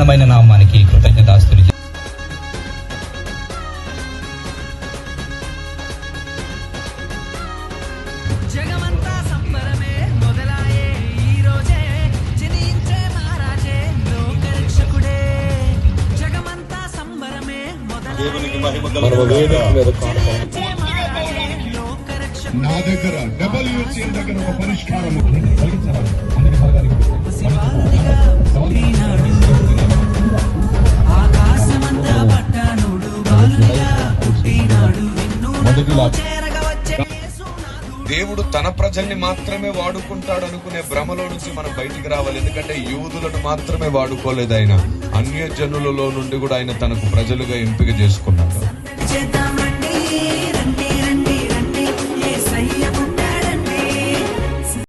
ఘనమైన నామానికి కృతజ్ఞతాస్తులు. జగమంతా సంబరమే మొదలాయే ఈ రోజే, జనించే మహారాజే లోకరక్షకుడే. జగమంతా సంబరమే మొదలాయే నా దగ్గర WCL దగ్గర ఒక పరిష్కారం ఆకాశమంతా పట్టానుడు బాలుడిగా పుట్టినాడు, నిన్ను చేరగా వచ్చే దేవుడు తన ప్రజల్ని మాత్రమే వాడుకుంటాడు అనుకునే భ్రమలో నుంచి మనం బయటికి రావాలి. ఎందుకంటే యూదులను మాత్రమే వాడుకోలేదు ఆయన, అన్య జనులలో నుండి కూడా ఆయన తనకు ప్రజలుగా ఎంపిక చేసుకున్నాడు.